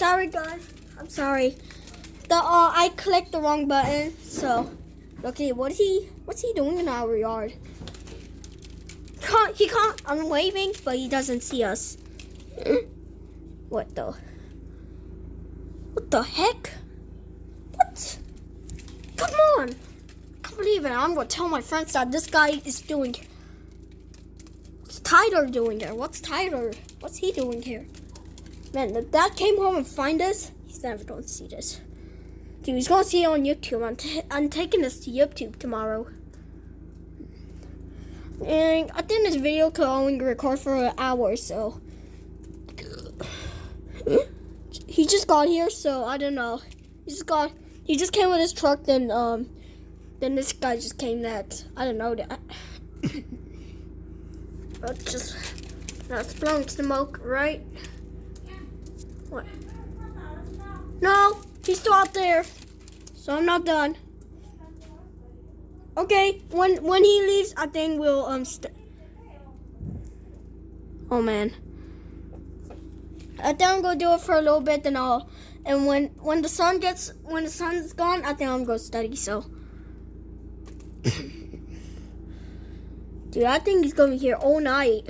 sorry guys. I'm sorry. I clicked the wrong button. So, okay, what's he doing in our yard? He can't. I'm waving, but he doesn't see us. What the heck? What? Come on! I can't believe it. I'm gonna tell my friends that this guy is doing. What's Tyler doing here? What's he doing here? Man, if Dad came home and find us, he's never gonna see this. Dude, he's gonna see it on YouTube. I'm taking this to YouTube tomorrow. And I think this video could only record for an hour, so. He just got here, so I don't know. He just came with his truck, then this guy just came next. I don't know that. That's blowing smoke, right? What? No, he's still out there. So I'm not done. Okay, when he leaves, I think we'll oh man. I think I'm gonna do it for a little bit, then when the sun's gone, I think I'm gonna study. So, dude, I think he's gonna be here all night.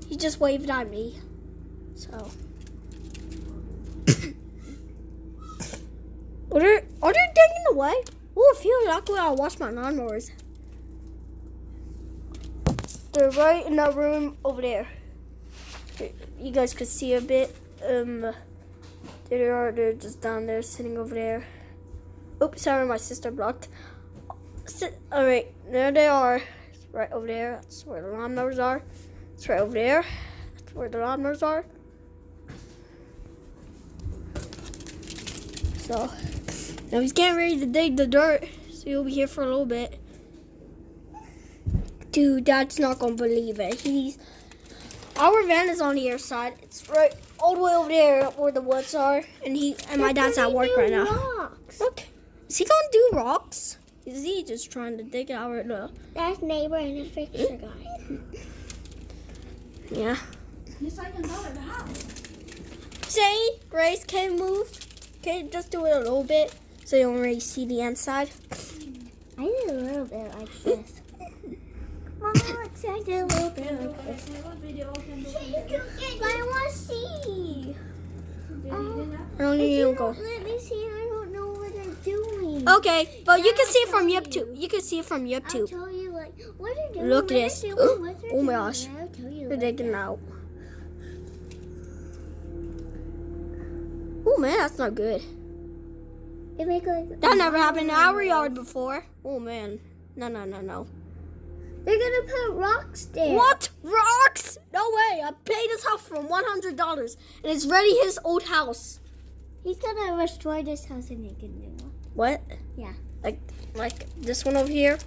He just waved at me, so. Are they digging away? Oh, I feel like when I wash my lawnmowers. They're right in that room over there. You guys could see a bit. They're just down there, sitting over there. Oops, sorry, my sister blocked. All right, there they are. It's right over there. That's where the lawnmowers are. It's right over there. That's where the lawnmowers are. So, now he's getting ready to dig the dirt. So he'll be here for a little bit. Dude, Dad's not gonna believe it. Our van is on the other side. It's right all the way over there where the woods are. And my dad's at work right now. Rocks. Look, is he gonna do rocks? Is he just trying to dig out the? That's neighbor and a fixer guy. Yeah. Yes, I can go to the house. Say, Grace, can move. Okay, just do it a little bit so you don't really see the inside. I did a little bit like this. Mama, I did a little bit like this. But I want to see. I don't need you to go. Let me see. I don't know what I'm doing. Okay, but you can see it from YouTube. You can see it from I'll YouTube. tell you like what are doing. Look at this. Oh my gosh. I'll tell you. They're digging out. Oh man, that's not good. It make like That never happened in our yard before. Oh man. No. They're gonna put rocks there. What? Rocks? No way. I paid this house for $100 and it's ready his old house. He's gonna restore this house and make a new one. What? Yeah. Like this one over here?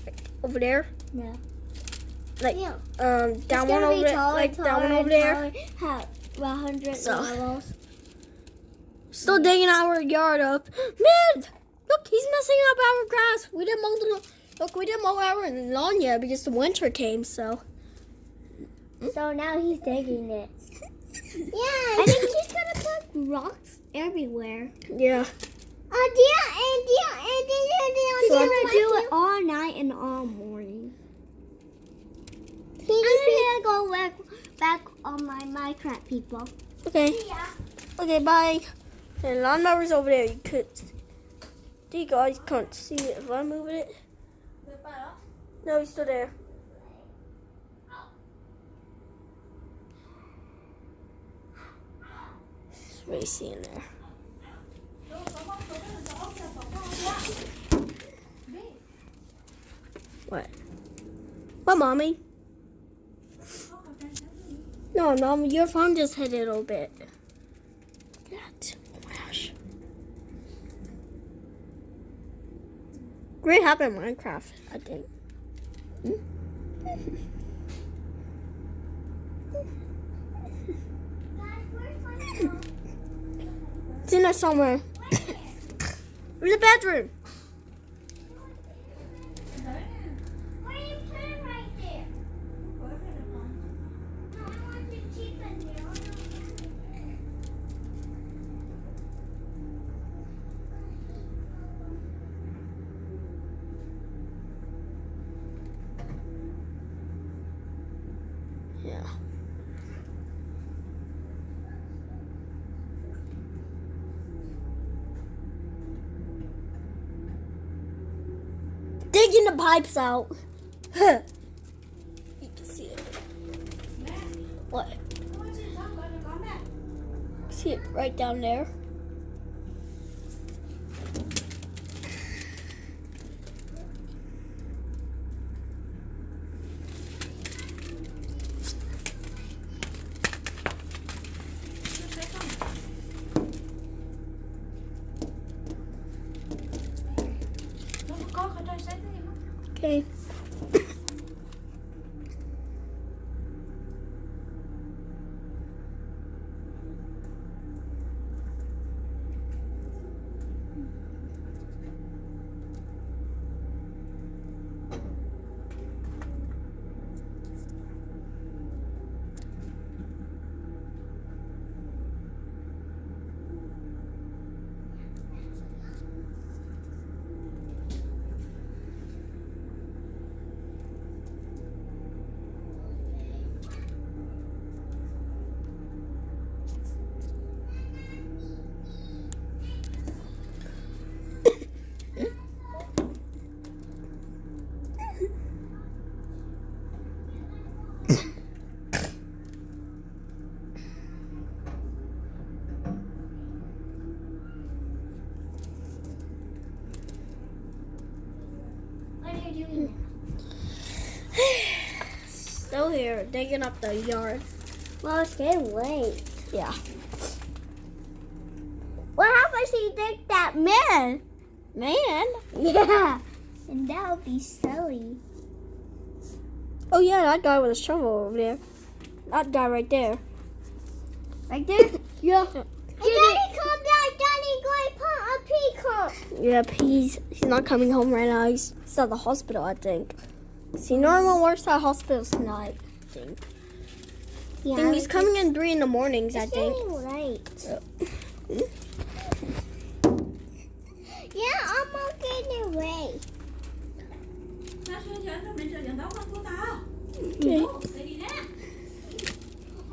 Like over there? No. Like Yeah. that one over there, like that one over there. Have 100 So. levels. Still digging our yard up. Man, look, he's messing up our grass. We didn't mow our lawn yet because the winter came. So So now he's digging it. Yeah. I think he's gonna put rocks everywhere. yeah. He's gonna do it all night and all morning. I'm gonna go back on my Minecraft people. Okay. Okay. Bye. And lawnmower's over there. You guys can't see it if I move it. No, he's still there. It's racy in there. What? What, Mommy? No, Mom, your phone just hit it a little bit. That. Oh my gosh. Great happened in Minecraft, I think. It's in there somewhere. In the bedroom. Why are you putting right there? No, I want to keep it there. Yeah. Digging the pipes out. You can see it. What? See it right down there. Okay. What are you doing? Still here, digging up the yard. Well, it's getting late. Yeah. What happens if you dig that man? Man. Yeah. And that would be silly. Oh yeah, that guy with a shovel over there. That guy right there. Right there? Yeah. Daddy, calm down. Daddy, going to put a peacock. Yep, he's not coming home right now. He's at the hospital, I think. See, Norman works at hospitals tonight, I think. Yeah. I think he's coming in 3 in the mornings, I It's think. getting late. Yeah, I'm okay in the way. Okay.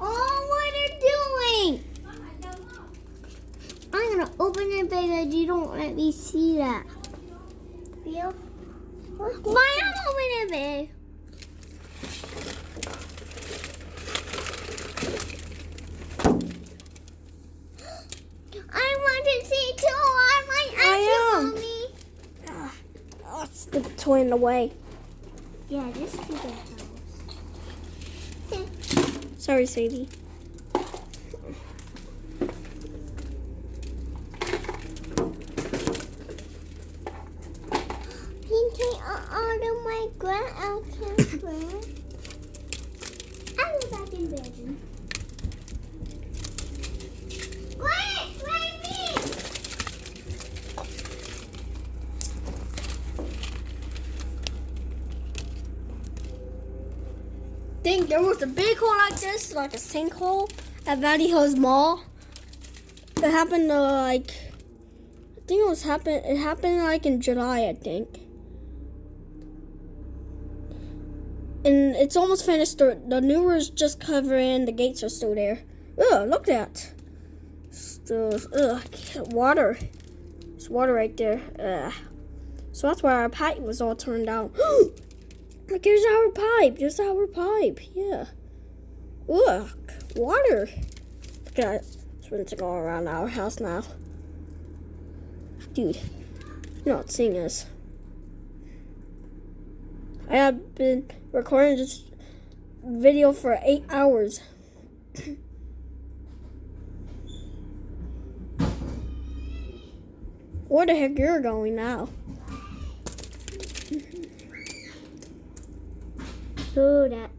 Oh, what are you doing? I'm gonna open it because you don't let me see that. Feel? Why am I opening it, babe? I want to see too. I am. Mommy. Oh, it's the toy in the way. Yeah, this is the house. Sorry, Sadie. Pinky out of my grand out camera. I'll go back in bedroom. Quiet, baby! Think there was a big hole like this, like a sinkhole at Valley Hills Mall. It happened I think it happened like in July, I think. And it's almost finished. The new roof's just covering. The gates are still there. Ugh, look at that. Still, water. There's water right there. So that's why our pipe was all turned out. Look, here's our pipe. There's our pipe. Yeah. Look, water. Look at it. It's rinsing all around our house now. Dude, you're not seeing us. I have been recording this video for 8 hours. Where the heck you're going now? So that